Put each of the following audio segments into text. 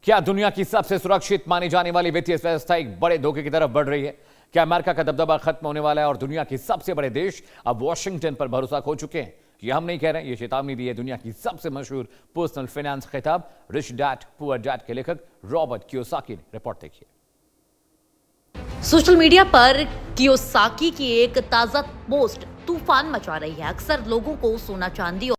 क्या दुनिया की सबसे सुरक्षित मानी जाने वाली वित्तीय व्यवस्था एक बड़े धोखे की तरफ बढ़ रही है? क्या अमेरिका का दबदबा खत्म होने वाला है और दुनिया के सबसे बड़े देश अब वॉशिंगटन पर भरोसा खो चुके हैं? ये हम नहीं कह रहे, ये चेतावनी दी है दुनिया की सबसे मशहूर पर्सनल फाइनेंस किताब रिच डैड पुअर डैड के लेखक रॉबर्ट कियोसाकी ने। रिपोर्ट देखिए। सोशल मीडिया पर कियोसाकी की एक ताजा पोस्ट तूफान मचा रही है। अक्सर लोगों को सोना चांदी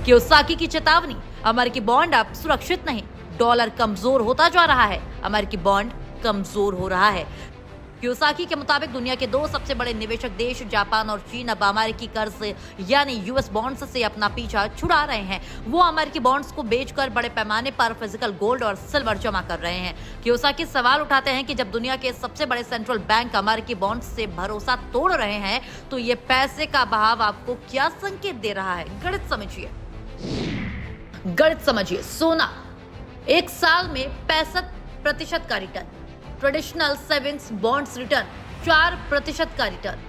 कियोसाकी की चेतावनी, अमेरिकी बॉन्ड अब सुरक्षित नहीं, डॉलर कमजोर होता जा रहा है, अमेरिकी बॉन्ड कमजोर हो रहा है। कियोसाकी के मुताबिक दुनिया के दो सबसे बड़े निवेशक देश जापान और चीन अब अमेरिकी कर्ज यानी यूएस बॉन्ड्स से अपना पीछा छुड़ा रहे हैं। वो अमेरिकी बॉन्ड्स को बेचकर बड़े पैमाने पर फिजिकल गोल्ड और सिल्वर जमा कर रहे हैं। कियोसाकी सवाल उठाते हैं कि जब दुनिया के सबसे बड़े सेंट्रल बैंक अमेरिकी बॉन्ड्स से भरोसा तोड़ रहे हैं तो ये पैसे का बहाव आपको क्या संकेत दे रहा है? गणित समझिए। सोना एक साल में 65% का return, traditional savings bonds return 4% का रिटर्न।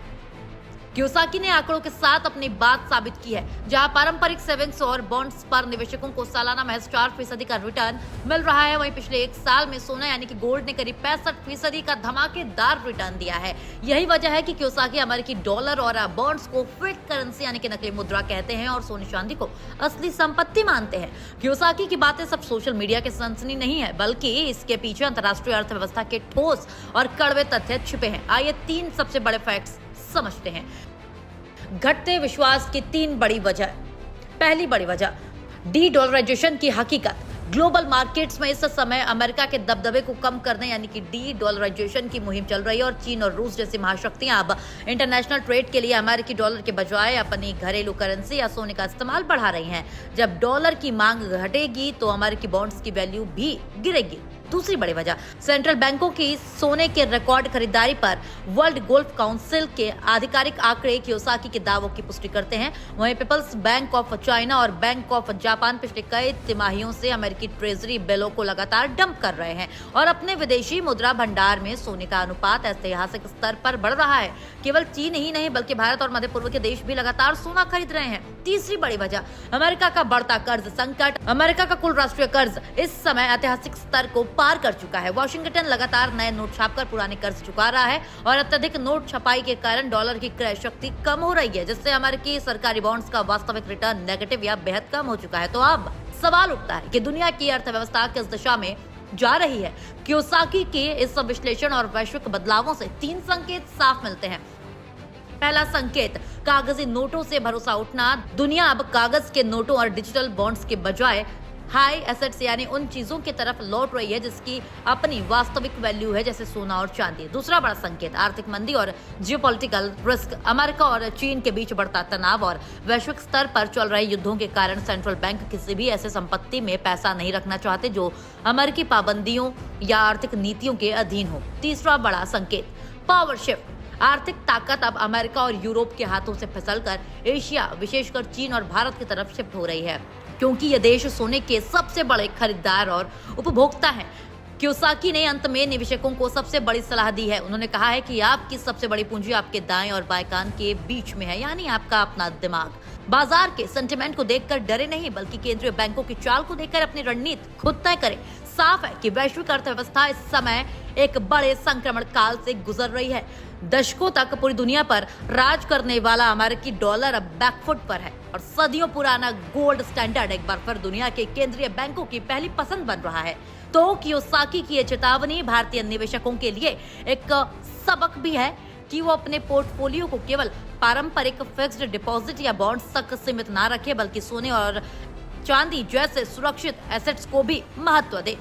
कियोसाकी ने आंकड़ों के साथ अपनी बात साबित की है। जहां पारंपरिक सेविंग्स और बॉन्ड्स पर निवेशकों को सालाना महज 4% का रिटर्न मिल रहा है, वहीं पिछले एक साल में सोना यानी कि गोल्ड ने करीब 65% का धमाकेदार रिटर्न दिया है। यही वजह है कि कियोसाकी अमेरिकी डॉलर और बॉन्ड्स को फेक करेंसी यानी कि नकली मुद्रा कहते हैं और सोने चांदी को असली संपत्ति मानते हैं। कियोसाकी की बातें सब सोशल मीडिया के सनसनी नहीं है, बल्कि इसके पीछे अंतर्राष्ट्रीय अर्थव्यवस्था के ठोस और कड़वे तथ्य छिपे हैं। आइए 3 सबसे बड़े फैक्ट्स समझते हैं। घटते विश्वास की 3 बड़ी वजह। पहली बड़ी वजह, डी डॉलराइजेशन की हकीकत। ग्लोबल मार्केट्स में इस समय अमेरिका के दबदबे को कम करने यानी कि डी डॉलराइजेशन की मुहिम चल रही है और चीन और रूस जैसी महाशक्तियां अब इंटरनेशनल ट्रेड के लिए अमेरिकी डॉलर के बजाय अपनी घरेलू करेंसी या सोने का इस्तेमाल बढ़ा रही हैं। जब डॉलर की मांग घटेगी तो अमेरिकी बॉन्ड्स की वैल्यू भी गिरेगी। दूसरी बड़ी वजह, सेंट्रल बैंकों की सोने के रिकॉर्ड खरीदारी पर वर्ल्ड गोल्फ काउंसिल के आधिकारिक आंकड़े कियोसाकी के दावों की पुष्टि करते हैं। वहीं पीपल्स बैंक ऑफ चाइना और बैंक ऑफ जापान पिछले कई तिमाहियों से अमेरिकी ट्रेजरी बिलों को लगातार डंप कर रहे हैं और अपने विदेशी मुद्रा भंडार में सोने का अनुपात ऐतिहासिक स्तर पर बढ़ रहा है। केवल चीन ही नहीं बल्कि भारत और मध्य पूर्व के देश भी लगातार सोना खरीद रहे हैं। तीसरी बड़ी वजह, अमेरिका का बढ़ता कर्ज संकट। अमेरिका का कुल राष्ट्रीय कर्ज इस समय ऐतिहासिक स्तर को पार कर चुका है। वॉशिंगटन लगातार नए नोट छापकर पुराने कर्ज चुका रहा है और अत्यधिक नोट छपाई के कारण डॉलर की क्रय शक्ति कम हो रही है, जिससे अमेरिकी सरकारी बॉन्ड्स का वास्तविक रिटर्न नेगेटिव या बेहद कम हो चुका है। तो अब सवाल उठता है कि दुनिया की अर्थव्यवस्था किस दिशा में जा रही है? कियोसाकी के इस विश्लेषण और वैश्विक बदलावों से 3 संकेत साफ मिलते हैं। पहला संकेत, कागजी नोटों से भरोसा उठना। दुनिया अब कागज के नोटों और डिजिटल बॉन्ड्स के बजाय हाई एसेट्स यानी उन चीजों की तरफ लौट रही है जिसकी अपनी वास्तविक वैल्यू है, जैसे सोना और चांदी। दूसरा बड़ा संकेत, आर्थिक मंदी और जियोपॉलिटिकल रिस्क। अमेरिका और चीन के बीच बढ़ता तनाव और वैश्विक स्तर पर चल रहे युद्धों के कारण सेंट्रल बैंक किसी भी ऐसे संपत्ति में पैसा नहीं रखना चाहते जो अमेरिकी पाबंदियों या आर्थिक नीतियों के अधीन हो। तीसरा बड़ा संकेत, पावर शिफ्ट। आर्थिक ताकत अब अमेरिका और यूरोप के हाथों से फिसलकर एशिया, विशेषकर चीन और भारत की तरफ शिफ्ट हो रही है, क्योंकि ये देश सोने के सबसे बड़े खरीदार और उपभोक्ता हैं। कियोसाकी ने अंत में निवेशकों को सबसे बड़ी सलाह दी है। उन्होंने कहा है कि आपकी सबसे बड़ी पूंजी आपके दाएं और बाएं कान के बीच में है, यानी आपका अपना दिमाग। बाजार के सेंटिमेंट को देखकर डरे नहीं, बल्कि केंद्रीय बैंकों की चाल को देखकर अपनी रणनीति खुद तय करें। साफ है कि वैश्विक अर्थव्यवस्था इस समय एक बड़े संक्रमण काल से गुजर रही है। दशकों तक पूरी दुनिया पर राज करने वाला अमेरिकी डॉलर अब बैकफुट पर है और सदियों पुराना गोल्ड स्टैंडर्ड एक बार फिर दुनिया के केंद्रीय बैंकों की पहली पसंद बन रहा है। तो कियोसाकी की ये चेतावनी भारतीय निवेशकों के लिए एक सबक भी है कि वो अपने पोर्टफोलियो को केवल पारंपरिक फिक्स्ड डिपॉजिट या बॉन्ड्स तक सीमित ना रखे, बल्कि सोने और चांदी जैसे सुरक्षित एसेट्स को भी महत्व दे।